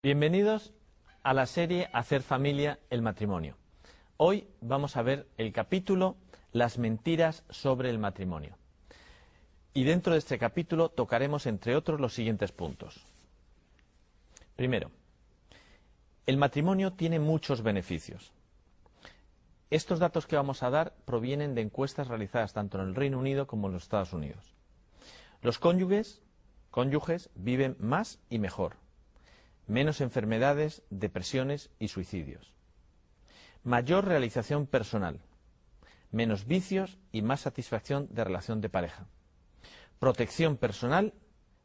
Bienvenidos a la serie Hacer familia, el matrimonio. Hoy vamos a ver el capítulo Las mentiras sobre el matrimonio. Y dentro de este capítulo tocaremos, entre otros, los siguientes puntos. Primero, el matrimonio tiene muchos beneficios. Estos datos que vamos a dar provienen de encuestas realizadas tanto en el Reino Unido como en los Estados Unidos. Los cónyuges viven más y mejor. Menos enfermedades, depresiones y suicidios. Mayor realización personal. Menos vicios y más satisfacción de relación de pareja. Protección personal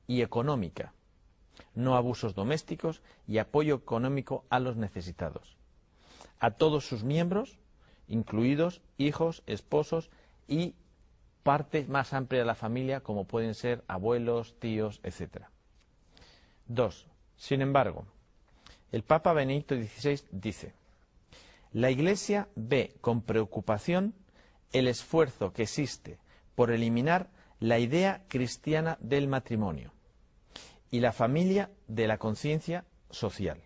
y económica. No abusos domésticos y apoyo económico a los necesitados. A todos sus miembros, incluidos hijos, esposos y parte más amplia de la familia, como pueden ser abuelos, tíos, etc. 2. Sin embargo, el Papa Benedicto XVI dice: la Iglesia ve con preocupación el esfuerzo que existe por eliminar la idea cristiana del matrimonio y la familia de la conciencia social.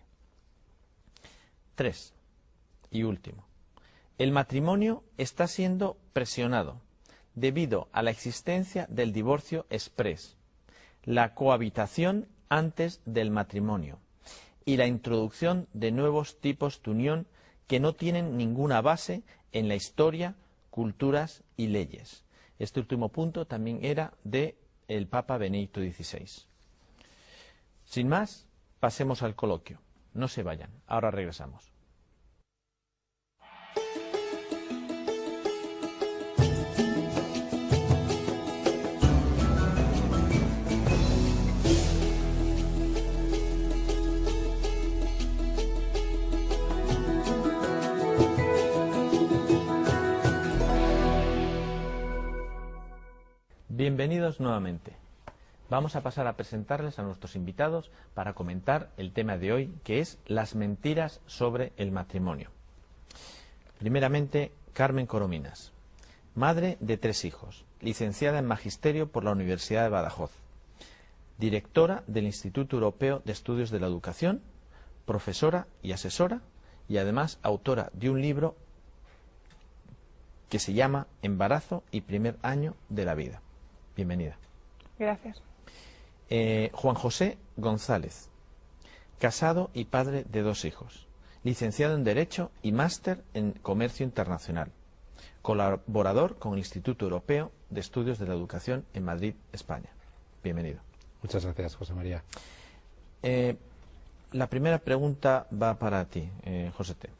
3. Y último, el matrimonio está siendo presionado debido a la existencia del divorcio exprés, la cohabitación antes del matrimonio y la introducción de nuevos tipos de unión que no tienen ninguna base en la historia, culturas y leyes. Este último punto también era del Papa Benedicto XVI. Sin más, pasemos al coloquio. No se vayan, ahora regresamos. Bienvenidos nuevamente. Vamos a pasar a presentarles a nuestros invitados para comentar el tema de hoy, que es las mentiras sobre el matrimonio. Primeramente, Carmen Corominas, madre de 3 hijos, licenciada en Magisterio por la Universidad de Badajoz, directora del Instituto Europeo de Estudios de la Educación, profesora y asesora, y además autora de un libro que se llama Embarazo y primer año de la vida. Bienvenida. Gracias. Juan José González, casado y padre de 2 hijos, licenciado en Derecho y máster en Comercio Internacional, colaborador con el Instituto Europeo de Estudios de la Educación en Madrid, España. Bienvenido. Muchas gracias, José María. La primera pregunta va para ti, José T.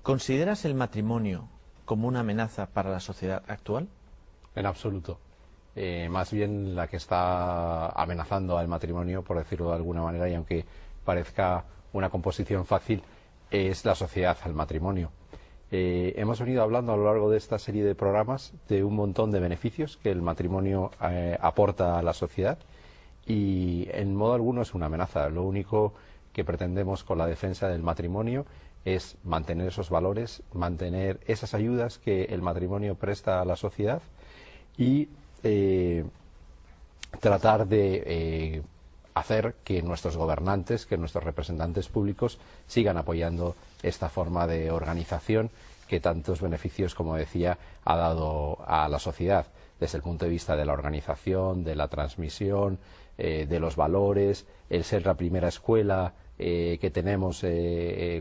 ¿Consideras el matrimonio como una amenaza para la sociedad actual? En absoluto. Más bien la que está amenazando al matrimonio, por decirlo de alguna manera, y aunque parezca una composición fácil, es la sociedad al matrimonio. Hemos venido hablando a lo largo de esta serie de programas de un montón de beneficios que el matrimonio aporta a la sociedad y en modo alguno es una amenaza. Lo único que pretendemos con la defensa del matrimonio es mantener esos valores, mantener esas ayudas que el matrimonio presta a la sociedad y tratar de hacer que nuestros gobernantes, que nuestros representantes públicos sigan apoyando esta forma de organización que tantos beneficios, como decía, ha dado a la sociedad, desde el punto de vista de la organización, de la transmisión, de los valores, el ser la primera escuela que tenemos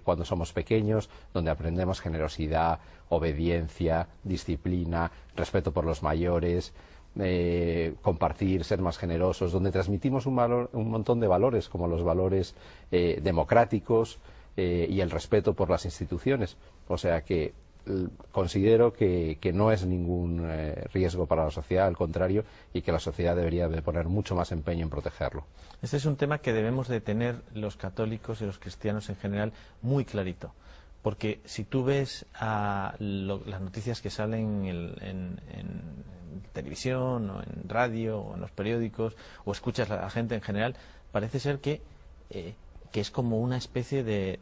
cuando somos pequeños, donde aprendemos generosidad, obediencia, disciplina, respeto por los mayores, compartir, ser más generosos, donde transmitimos un montón de valores, como los valores democráticos y el respeto por las instituciones. O sea que considero que no es ningún riesgo para la sociedad, al contrario, y que la sociedad debería de poner mucho más empeño en protegerlo. Este es un tema que debemos de tener los católicos y los cristianos en general muy clarito. Porque si tú ves las noticias que salen en televisión o en radio o en los periódicos o escuchas a la gente en general, parece ser que es como una especie de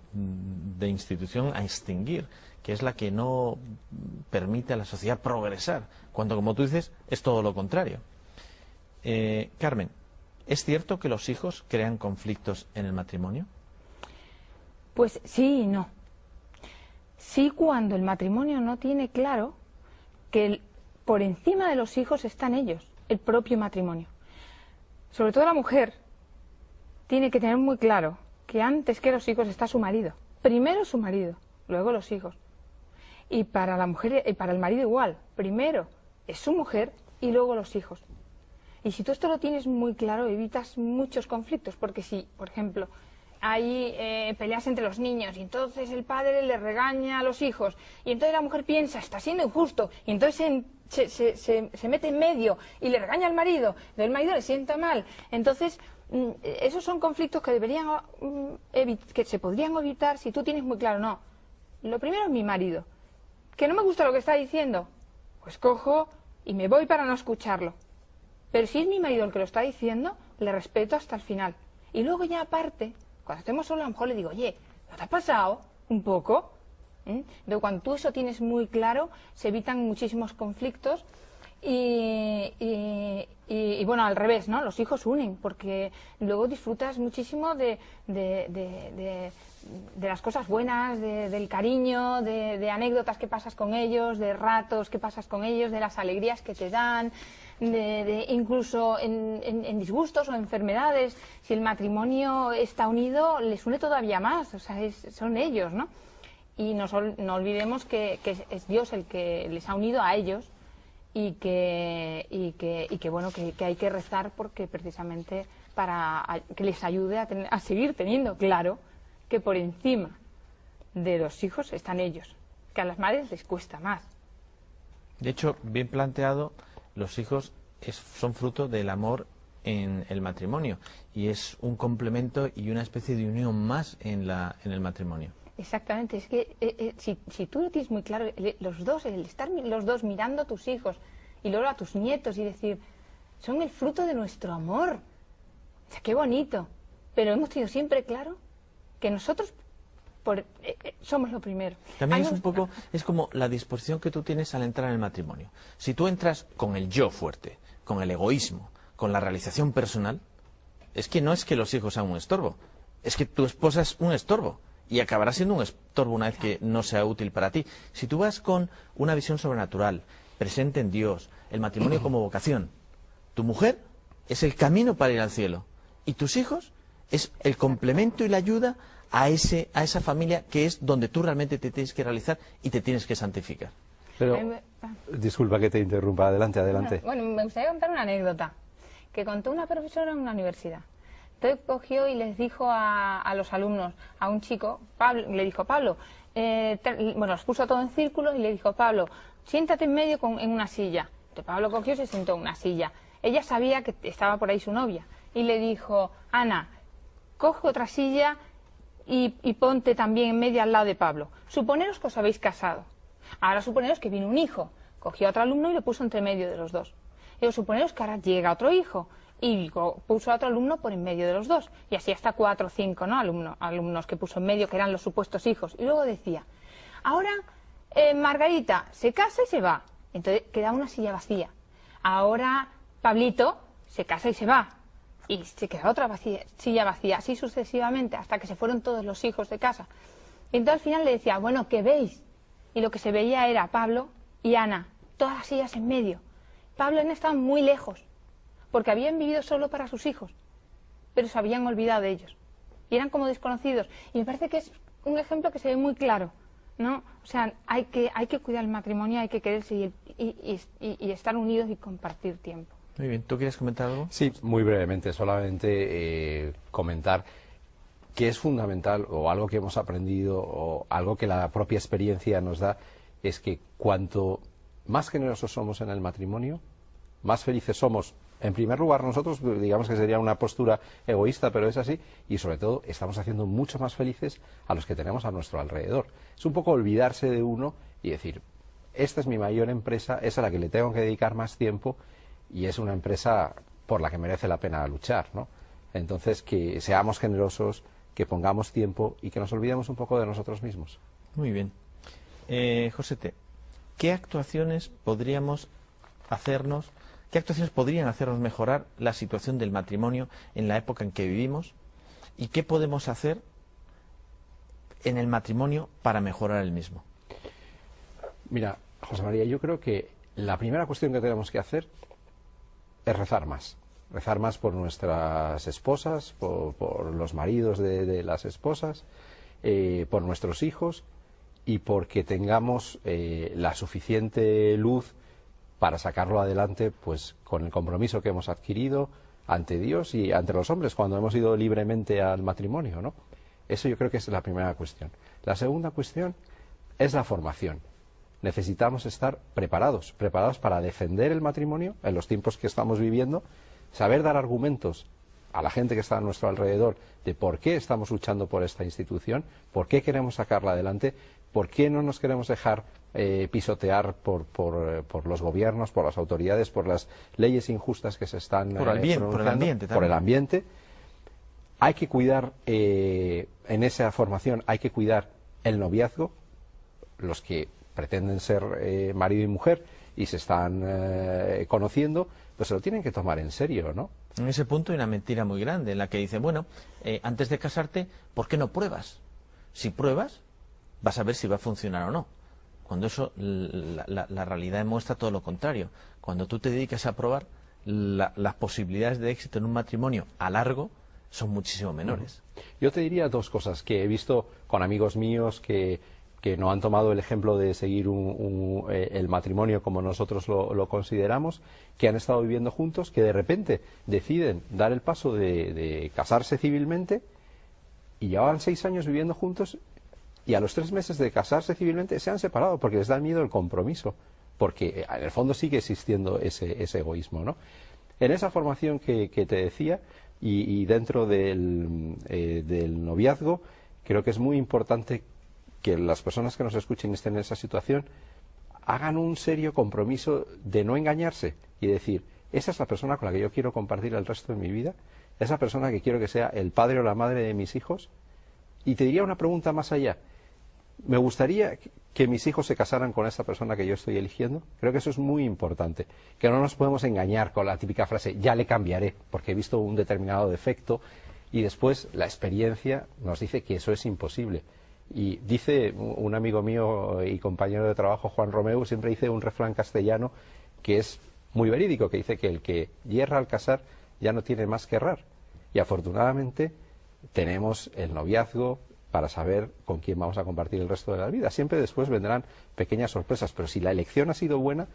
institución a extinguir, que es la que no permite a la sociedad progresar, cuando, como tú dices, es todo lo contrario. Carmen, ¿es cierto que los hijos crean conflictos en el matrimonio? Pues sí y no. Sí, cuando el matrimonio no tiene claro que por encima de los hijos están ellos, el propio matrimonio. Sobre todo la mujer tiene que tener muy claro que antes que los hijos está su marido. Primero su marido, luego los hijos. Y para la mujer y para el marido igual. Primero es su mujer y luego los hijos. Y si tú esto lo tienes muy claro, evitas muchos conflictos. Porque si, por ejemplo, hay peleas entre los niños y entonces el padre le regaña a los hijos y entonces la mujer piensa, está siendo injusto, y entonces se mete en medio y le regaña al marido, el marido le sienta mal. Entonces, esos son conflictos que que se podrían evitar si tú tienes muy claro, no, lo primero es mi marido, que no me gusta lo que está diciendo, pues cojo y me voy para no escucharlo. Pero si es mi marido el que lo está diciendo, le respeto hasta el final. Y luego ya aparte, cuando estemos solos, a lo mejor le digo, oye, ¿no te ha pasado un poco? Pero cuando tú eso tienes muy claro, se evitan muchísimos conflictos y bueno, al revés, ¿no? Los hijos unen, porque luego disfrutas muchísimo de las cosas buenas, del cariño, de anécdotas que pasas con ellos, de ratos que pasas con ellos, de las alegrías que te dan, incluso en disgustos o enfermedades. Si el matrimonio está unido, les une todavía más, o sea, son ellos, ¿no? Y no olvidemos que es Dios el que les ha unido a ellos y que hay que rezar porque precisamente para que les ayude a seguir teniendo claro que por encima de los hijos están ellos, que a las madres les cuesta más. De hecho, bien planteado, los hijos son fruto del amor en el matrimonio y es un complemento y una especie de unión más en el matrimonio. Exactamente, es que si tú lo tienes muy claro, el estar los dos mirando a tus hijos y luego a tus nietos y decir, son el fruto de nuestro amor, o sea, qué bonito, pero hemos tenido siempre claro que nosotros somos lo primero. También es como la disposición que tú tienes al entrar en el matrimonio. Si tú entras con el yo fuerte, con el egoísmo, con la realización personal, es que no es que los hijos sean un estorbo, es que tu esposa es un estorbo. Y acabará siendo un estorbo una vez que no sea útil para ti. Si tú vas con una visión sobrenatural, presente en Dios, el matrimonio como vocación, tu mujer es el camino para ir al cielo. Y tus hijos es el complemento y la ayuda a esa familia que es donde tú realmente te tienes que realizar y te tienes que santificar. Pero, disculpa que te interrumpa, adelante. Bueno, me gustaría contar una anécdota que contó una profesora en una universidad. Entonces cogió y les dijo a los alumnos, a un chico, Pablo, le dijo, Pablo, los puso todo en círculo y le dijo, Pablo, siéntate en medio en una silla. Entonces Pablo cogió y se sentó en una silla. Ella sabía que estaba por ahí su novia y le dijo, Ana, coge otra silla y ponte también en medio al lado de Pablo. Suponeros que os habéis casado. Ahora suponeros que viene un hijo. Cogió a otro alumno y le puso entre medio de los dos. Y suponeros que ahora llega otro hijo. Y puso a otro alumno por en medio de los dos. Y así hasta 4 o 5, ¿no? Alumnos que puso en medio, que eran los supuestos hijos. Y luego decía, ahora Margarita se casa y se va. Entonces queda una silla vacía. Ahora Pablito se casa y se va. Y se queda otra silla vacía. Así sucesivamente, hasta que se fueron todos los hijos de casa. Y entonces al final le decía, bueno, ¿qué veis? Y lo que se veía era Pablo y Ana, todas las sillas en medio. Pablo y Ana estaban muy lejos, porque habían vivido solo para sus hijos, pero se habían olvidado de ellos. Y eran como desconocidos. Y me parece que es un ejemplo que se ve muy claro, ¿no? O sea, hay que cuidar el matrimonio, hay que quererse y estar unidos y compartir tiempo. Muy bien. ¿Tú quieres comentar algo? Sí, muy brevemente, solamente comentar que es fundamental, o algo que hemos aprendido, o algo que la propia experiencia nos da, es que cuanto más generosos somos en el matrimonio, más felices somos. En primer lugar, nosotros, digamos que sería una postura egoísta, pero es así, y sobre todo estamos haciendo mucho más felices a los que tenemos a nuestro alrededor. Es un poco olvidarse de uno y decir, esta es mi mayor empresa, es a la que le tengo que dedicar más tiempo, y es una empresa por la que merece la pena luchar, ¿no? Entonces, que seamos generosos, que pongamos tiempo y que nos olvidemos un poco de nosotros mismos. Muy bien. Josete, ¿qué actuaciones podrían hacernos mejorar la situación del matrimonio en la época en que vivimos? ¿Y qué podemos hacer en el matrimonio para mejorar el mismo? Mira, José María, yo creo que la primera cuestión que tenemos que hacer es rezar más. Rezar más por nuestras esposas, por los maridos de las esposas, por nuestros hijos, y porque tengamos la suficiente luz para sacarlo adelante, pues con el compromiso que hemos adquirido ante Dios y ante los hombres cuando hemos ido libremente al matrimonio, ¿no? Eso yo creo que es la primera cuestión. La segunda cuestión es la formación. Necesitamos estar preparados para defender el matrimonio en los tiempos que estamos viviendo, saber dar argumentos a la gente que está a nuestro alrededor de por qué estamos luchando por esta institución, por qué queremos sacarla adelante, por qué no nos queremos dejar pisotear por los gobiernos, por las autoridades, por las leyes injustas que se están pronunciando, por el ambiente. Hay que cuidar, en esa formación, hay que cuidar el noviazgo, los que pretenden ser marido y mujer y se están conociendo, pues se lo tienen que tomar en serio, ¿no? En ese punto hay una mentira muy grande en la que dice, bueno, antes de casarte, ¿por qué no pruebas? Si pruebas, vas a ver si va a funcionar o no. Cuando eso, la realidad demuestra todo lo contrario. Cuando tú te dedicas a probar, las posibilidades de éxito en un matrimonio a largo son muchísimo menores. Yo te diría dos cosas que he visto con amigos míos que no han tomado el ejemplo de seguir el matrimonio como nosotros lo consideramos, que han estado viviendo juntos, que de repente deciden dar el paso de casarse civilmente y llevaban 6 años viviendo juntos y a los 3 meses de casarse civilmente se han separado porque les da miedo el compromiso, porque en el fondo sigue existiendo ese egoísmo, ¿no? En esa formación que te decía y dentro del noviazgo, creo que es muy importante que las personas que nos escuchen y estén en esa situación hagan un serio compromiso de no engañarse y decir, esa es la persona con la que yo quiero compartir el resto de mi vida, esa persona que quiero que sea el padre o la madre de mis hijos. Y te diría una pregunta más allá, ¿me gustaría que mis hijos se casaran con esa persona que yo estoy eligiendo? Creo que eso es muy importante, que no nos podemos engañar con la típica frase, ya le cambiaré, porque he visto un determinado defecto, y después la experiencia nos dice que eso es imposible. Y dice un amigo mío y compañero de trabajo, Juan Romeu, siempre dice un refrán castellano que es muy verídico, que dice que el que hierra al casar ya no tiene más que errar. Y afortunadamente tenemos el noviazgo para saber con quién vamos a compartir el resto de la vida. Siempre después vendrán pequeñas sorpresas, pero si la elección ha sido buena,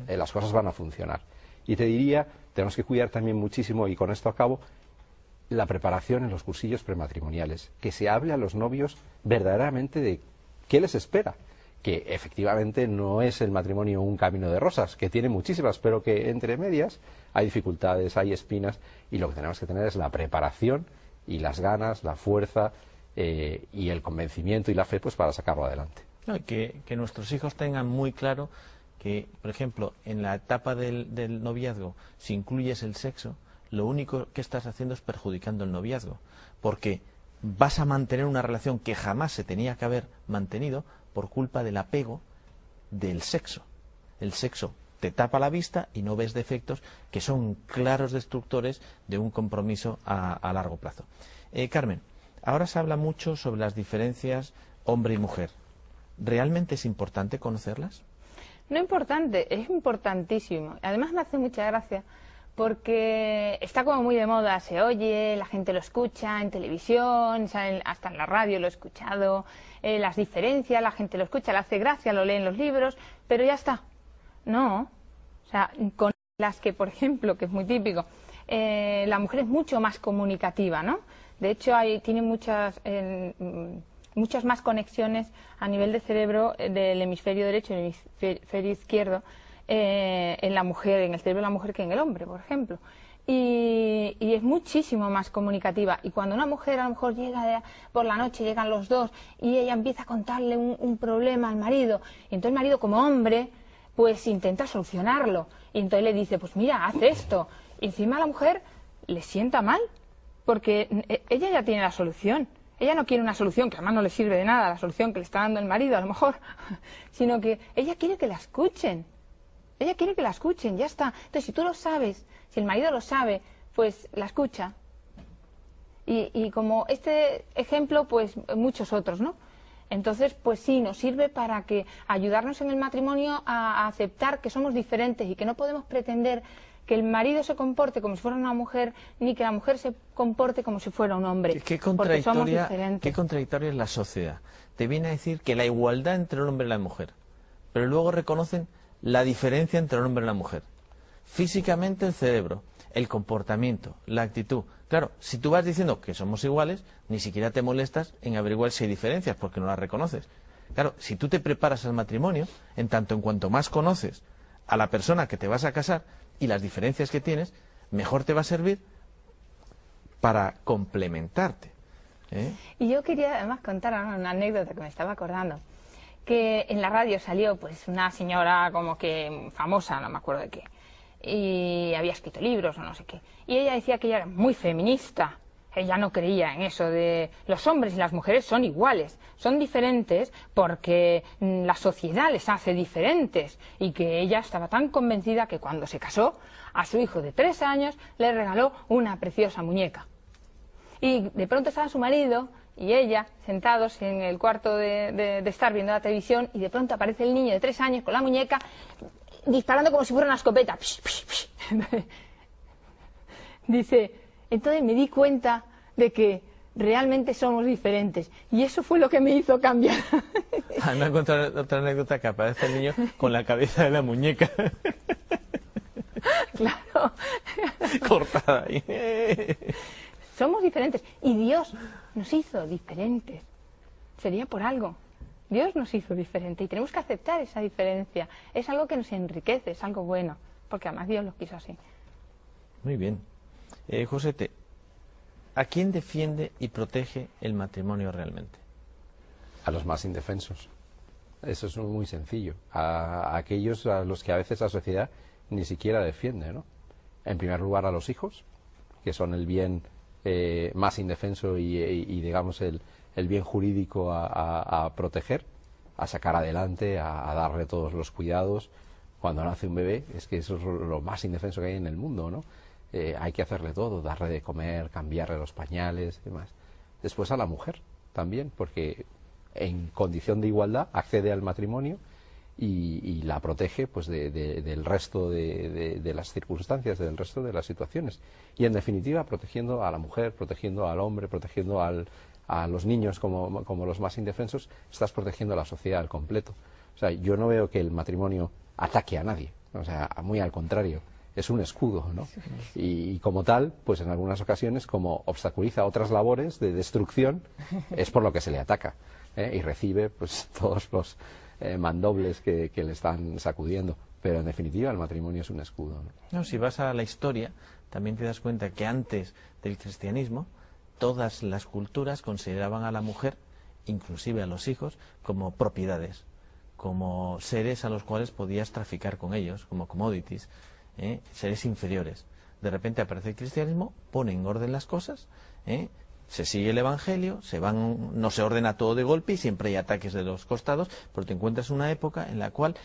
las cosas van a funcionar. Y te diría, tenemos que cuidar también muchísimo, y con esto acabo, la preparación en los cursillos prematrimoniales, que se hable a los novios verdaderamente de qué les espera, que efectivamente no es el matrimonio un camino de rosas, que tiene muchísimas, pero que entre medias hay dificultades, hay espinas, y lo que tenemos que tener es la preparación y las ganas, la fuerza y el convencimiento y la fe, pues para sacarlo adelante. No, que nuestros hijos tengan muy claro que, por ejemplo, en la etapa del noviazgo, si incluyes el sexo, lo único que estás haciendo es perjudicando el noviazgo, porque vas a mantener una relación que jamás se tenía que haber mantenido por culpa del apego del sexo. El sexo te tapa la vista y no ves defectos que son claros destructores de un compromiso a largo plazo. Carmen, ahora se habla mucho sobre las diferencias hombre y mujer. ¿Realmente es importante conocerlas? No importante, es importantísimo. Además me hace mucha gracia porque está como muy de moda, se oye, la gente lo escucha en televisión, hasta en la radio lo he escuchado, las diferencias, la gente lo escucha, le hace gracia, lo lee en los libros, pero ya está. No, o sea, con las que, por ejemplo, que es muy típico, la mujer es mucho más comunicativa, ¿no? De hecho, tiene muchas más conexiones a nivel de cerebro del hemisferio derecho y el hemisferio izquierdo en la mujer, en el cerebro de la mujer, que en el hombre, por ejemplo. Y es muchísimo más comunicativa. Y cuando una mujer a lo mejor llega por la noche, llegan los dos, y ella empieza a contarle un problema al marido, y entonces el marido, como hombre, pues intenta solucionarlo. Y entonces le dice, pues mira, haz esto. Y encima a la mujer le sienta mal, porque ella ya tiene la solución. Ella no quiere una solución, que además no le sirve de nada, la solución que le está dando el marido, a lo mejor, sino que ella quiere que la escuchen. Ella quiere que la escuchen, ya está. Entonces, si tú lo sabes, si el marido lo sabe, pues la escucha. Y como este ejemplo, pues muchos otros, ¿no? Entonces, pues sí, nos sirve para ayudarnos en el matrimonio a aceptar que somos diferentes y que no podemos pretender que el marido se comporte como si fuera una mujer, ni que la mujer se comporte como si fuera un hombre. Qué porque somos diferentes. qué contradictoria es la sociedad. Te viene a decir que la igualdad entre el hombre y la mujer, pero luego reconocen la diferencia entre el hombre y la mujer. Físicamente el cerebro, el comportamiento, la actitud. Claro, si tú vas diciendo que somos iguales, ni siquiera te molestas en averiguar si hay diferencias, porque no las reconoces. Claro, si tú te preparas al matrimonio, en tanto en cuanto más conoces a la persona que te vas a casar y las diferencias que tienes, mejor te va a servir para complementarte. Y yo quería además contar una anécdota que me estaba acordando, que en la radio salió pues una señora como que famosa, no me acuerdo de qué, y había escrito libros o no sé qué, y ella decía que ella era muy feminista. Ella no creía en eso de los hombres y las mujeres son iguales, son diferentes porque la sociedad les hace diferentes, y que ella estaba tan convencida que cuando se casó a su hijo de 3 años le regaló una preciosa muñeca. Y de pronto estaba su marido y ella sentados en el cuarto de estar viendo la televisión, y de pronto aparece el niño de 3 años con la muñeca disparando como si fuera una escopeta. Dice, entonces me di cuenta de que realmente somos diferentes, y eso fue lo que me hizo cambiar. Me he encontrado otra anécdota que aparece el niño con la cabeza de la muñeca. Claro. Cortada ahí. Somos diferentes, y Dios nos hizo diferentes. Sería por algo. Dios nos hizo diferentes y tenemos que aceptar esa diferencia. Es algo que nos enriquece, es algo bueno, porque además Dios lo quiso así. Muy bien. Josete, ¿a quién defiende y protege el matrimonio realmente? A los más indefensos. Eso es muy sencillo. A aquellos a los que a veces la sociedad ni siquiera defiende, ¿no? En primer lugar, a los hijos, que son el bien más indefenso y digamos, el bien jurídico a proteger, a sacar adelante, a darle todos los cuidados. Cuando nace un bebé, es que eso es lo más indefenso que hay en el mundo, ¿no? Hay que hacerle todo, darle de comer, cambiarle los pañales y demás. Después a la mujer también, porque en condición de igualdad accede al matrimonio y la protege pues del resto de las circunstancias, del resto de las situaciones. Y en definitiva, protegiendo a la mujer, protegiendo al hombre, protegiendo a los niños como los más indefensos, estás protegiendo a la sociedad al completo. O sea, yo no veo que el matrimonio ataque a nadie, o sea, muy al contrario. Es un escudo, ¿no? Y como tal, pues en algunas ocasiones, como obstaculiza otras labores de destrucción, es por lo que se le ataca, y recibe pues todos los mandobles que le están sacudiendo. Pero en definitiva el matrimonio es un escudo, ¿no? No, si vas a la historia, también te das cuenta que antes del cristianismo, todas las culturas consideraban a la mujer, inclusive a los hijos, como propiedades, como seres a los cuales podías traficar con ellos, como commodities. Seres inferiores. De repente aparece el cristianismo, pone en orden las cosas, se sigue el evangelio, no se ordena todo de golpe y siempre hay ataques de los costados, pero te encuentras una época en la cual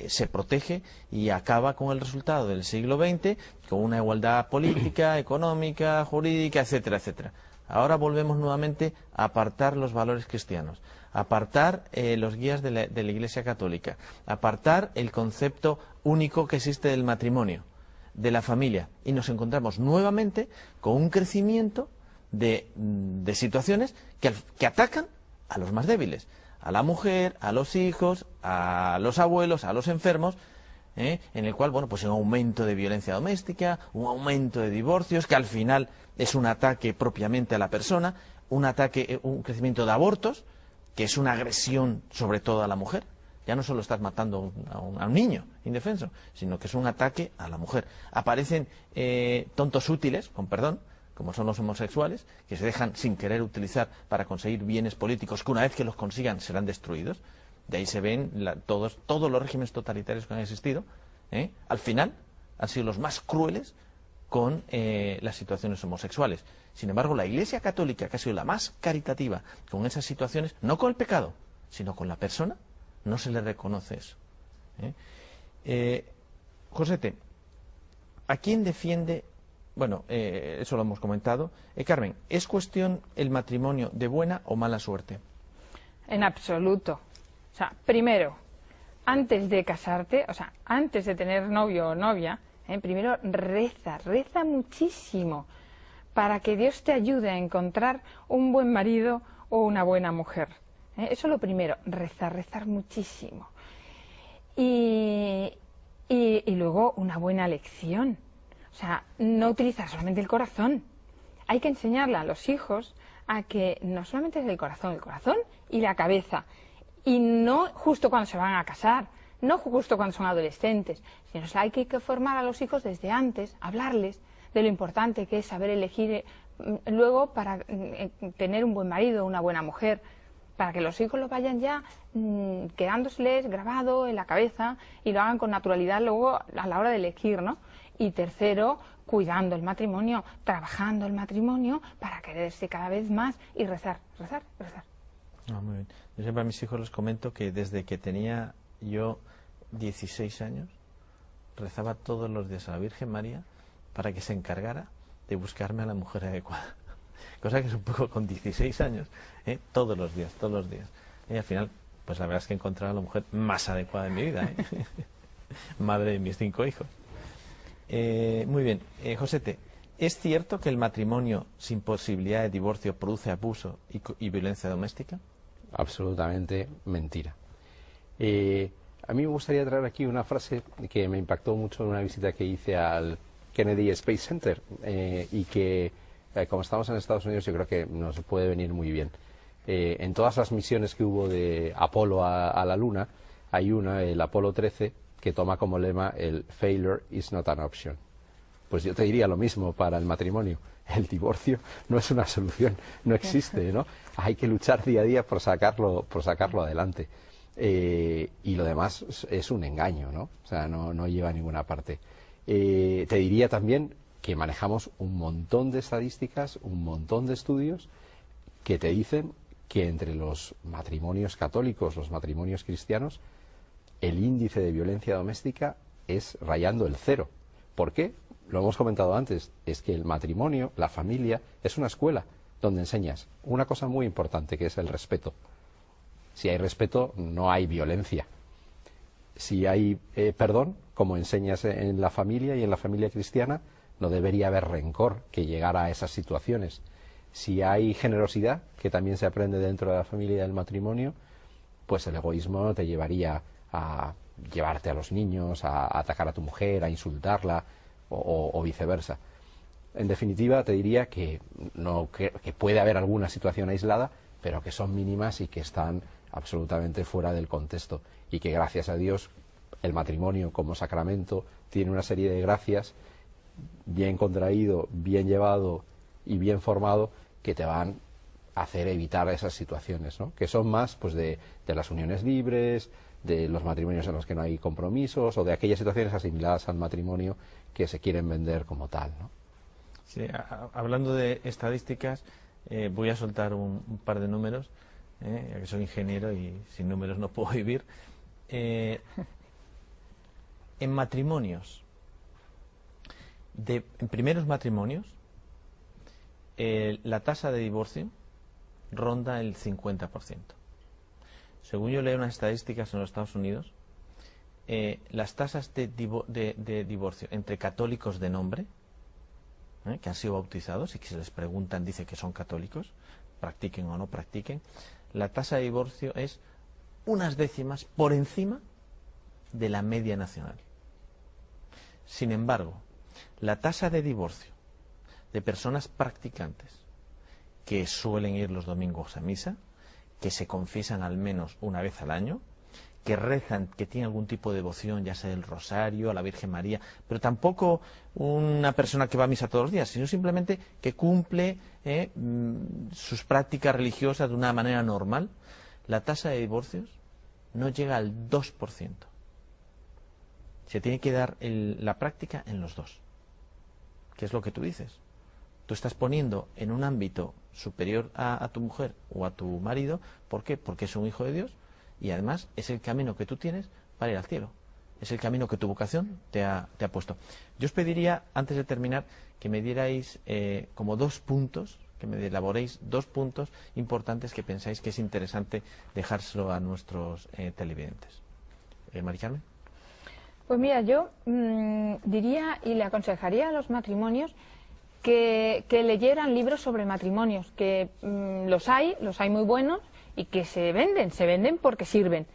se protege y acaba con el resultado del siglo XX, con una igualdad política, económica, jurídica, etcétera, etcétera. Ahora volvemos nuevamente a apartar los valores cristianos, a apartar los guías de la Iglesia Católica, a apartar el concepto único que existe del matrimonio, de la familia, y nos encontramos nuevamente con un crecimiento de situaciones que atacan a los más débiles, a la mujer, a los hijos, a los abuelos, a los enfermos, en el cual, bueno, pues un aumento de violencia doméstica, un aumento de divorcios, que al final es un ataque propiamente a la persona, un crecimiento de abortos, que es una agresión sobre todo a la mujer. Ya no solo estás matando a un niño indefenso, sino que es un ataque a la mujer. Aparecen tontos útiles, con perdón, como son los homosexuales, que se dejan sin querer utilizar para conseguir bienes políticos que una vez que los consigan serán destruidos. De ahí se ven todos los regímenes totalitarios que han existido, al final han sido los más crueles con las situaciones homosexuales. Sin embargo, la Iglesia Católica, que ha sido la más caritativa con esas situaciones, no con el pecado, sino con la persona, no se le reconoce eso. Josete, ¿a quién defiende bueno, eso lo hemos comentado. Carmen, ¿es cuestión el matrimonio de buena o mala suerte? En absoluto. O sea, primero, antes de casarte, o sea, antes de tener novio o novia, primero reza muchísimo para que Dios te ayude a encontrar un buen marido o una buena mujer. Eso es lo primero, rezar muchísimo. Y luego una buena lección. O sea, no utilizar solamente el corazón. Hay que enseñarle a los hijos a que no solamente es el corazón y la cabeza. Y no justo cuando se van a casar, no justo cuando son adolescentes, sino hay que formar a los hijos desde antes, hablarles de lo importante que es saber elegir luego para tener un buen marido, una buena mujer, para que los hijos lo vayan ya quedándoseles grabado en la cabeza y lo hagan con naturalidad luego a la hora de elegir, ¿no? Y tercero, cuidando el matrimonio, trabajando el matrimonio para quererse cada vez más y rezar. Muy bien. Yo siempre a mis hijos les comento que desde que tenía yo 16 años rezaba todos los días a la Virgen María para que se encargara de buscarme a la mujer adecuada. Cosa que es un poco con 16 años, todos los días. Y al final, pues la verdad es que he encontrado a la mujer más adecuada en mi vida, madre de mis 5 hijos. Muy bien, Josete, ¿es cierto que el matrimonio sin posibilidad de divorcio produce abuso y violencia doméstica? Absolutamente mentira. A mí me gustaría traer aquí una frase que me impactó mucho en una visita que hice al Kennedy Space Center y que, como estamos en Estados Unidos, yo creo que nos puede venir muy bien. En todas las misiones que hubo de Apolo a la Luna, hay una, el Apolo 13, que toma como lema el failure is not an option. Pues yo te diría lo mismo para el matrimonio. El divorcio no es una solución, no existe, ¿no? Hay que luchar día a día por sacarlo adelante. Y lo demás es un engaño, ¿no? O sea, no lleva a ninguna parte. Te diría también que manejamos un montón de estadísticas, un montón de estudios que te dicen que entre los matrimonios católicos, los matrimonios cristianos, el índice de violencia doméstica es rayando el 0. ¿Por qué? Lo hemos comentado antes, es que el matrimonio, la familia, es una escuela donde enseñas una cosa muy importante, que es el respeto. Si hay respeto, no hay violencia. Si hay perdón, como enseñas en la familia y en la familia cristiana, no debería haber rencor que llegara a esas situaciones. Si hay generosidad, que también se aprende dentro de la familia y del matrimonio, pues el egoísmo no te llevaría a llevarte a los niños, a atacar a tu mujer, a insultarla o viceversa. En definitiva, te diría que puede haber alguna situación aislada, pero que son mínimas y que están absolutamente fuera del contexto, y que gracias a Dios el matrimonio como sacramento tiene una serie de gracias, bien contraído, bien llevado y bien formado, que te van a hacer evitar esas situaciones, ¿no? Que son más pues de las uniones libres, de los matrimonios en los que no hay compromisos, o de aquellas situaciones asimiladas al matrimonio que se quieren vender como tal, ¿no? Sí, hablando de estadísticas, voy a soltar un par de números, ya que soy ingeniero y sin números no puedo vivir. En matrimonios, en primeros matrimonios, la tasa de divorcio ronda el 50%. Según yo leo unas estadísticas en los Estados Unidos, las tasas de divorcio entre católicos de nombre, que han sido bautizados y que se les preguntan, dice que son católicos, practiquen o no practiquen, la tasa de divorcio es unas décimas por encima de la media nacional. Sin embargo, la tasa de divorcio de personas practicantes que suelen ir los domingos a misa, que se confiesan al menos una vez al año, que rezan, que tienen algún tipo de devoción, ya sea el rosario, a la Virgen María, pero tampoco una persona que va a misa todos los días, sino simplemente que cumple sus prácticas religiosas de una manera normal, la tasa de divorcios no llega al 2%. Se tiene que dar la práctica en los dos. ¿Qué es lo que tú dices? Tú estás poniendo en un ámbito superior a tu mujer o a tu marido. ¿Por qué? Porque es un hijo de Dios y además es el camino que tú tienes para ir al cielo. es el camino que tu vocación te ha puesto. Yo os pediría, antes de terminar, que me dierais como 2 puntos, que me elaboréis 2 puntos importantes que pensáis que es interesante dejárselo a nuestros televidentes. Mari Carmen. Pues mira, yo diría y le aconsejaría a los matrimonios que leyeran libros sobre matrimonios, que los hay muy buenos y que se venden porque sirven.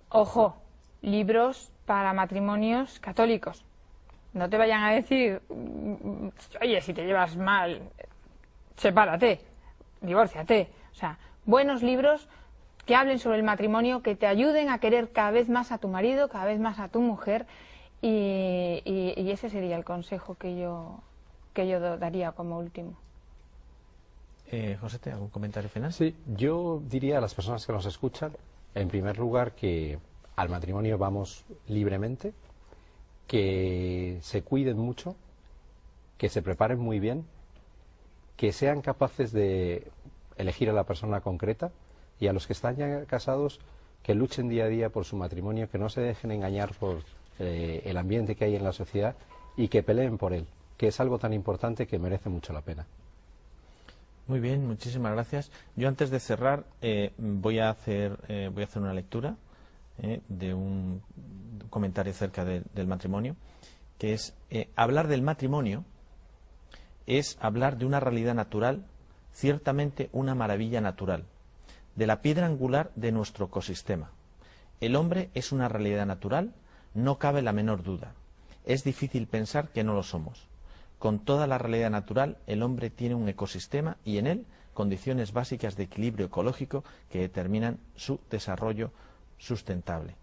Ojo, libros para matrimonios católicos. No te vayan a decir, oye, si te llevas mal, sepárate, divórciate. O sea, buenos libros que hablen sobre el matrimonio, que te ayuden a querer cada vez más a tu marido, cada vez más a tu mujer, y ese sería el consejo que yo daría como último. José, ¿algún comentario final? Sí, yo diría a las personas que nos escuchan, en primer lugar, que al matrimonio vamos libremente, que se cuiden mucho, que se preparen muy bien, que sean capaces de elegir a la persona concreta, y a los que están ya casados, que luchen día a día por su matrimonio, que no se dejen engañar por el ambiente que hay en la sociedad y que peleen por él, que es algo tan importante que merece mucho la pena. Muy bien, muchísimas gracias. Yo antes de cerrar voy a hacer una lectura de un comentario acerca del matrimonio, que es hablar del matrimonio es hablar de una realidad natural, ciertamente una maravilla natural, de la piedra angular de nuestro ecosistema. El hombre es una realidad natural, no cabe la menor duda. Es difícil pensar que no lo somos. Con toda la realidad natural, el hombre tiene un ecosistema y en él condiciones básicas de equilibrio ecológico que determinan su desarrollo sustentable.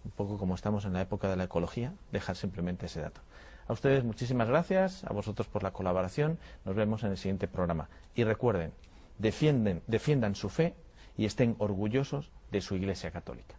Un poco como estamos en la época de la ecología, dejar simplemente ese dato. A ustedes muchísimas gracias, a vosotros por la colaboración. Nos vemos en el siguiente programa. Y recuerden, defiendan su fe y estén orgullosos de su Iglesia Católica.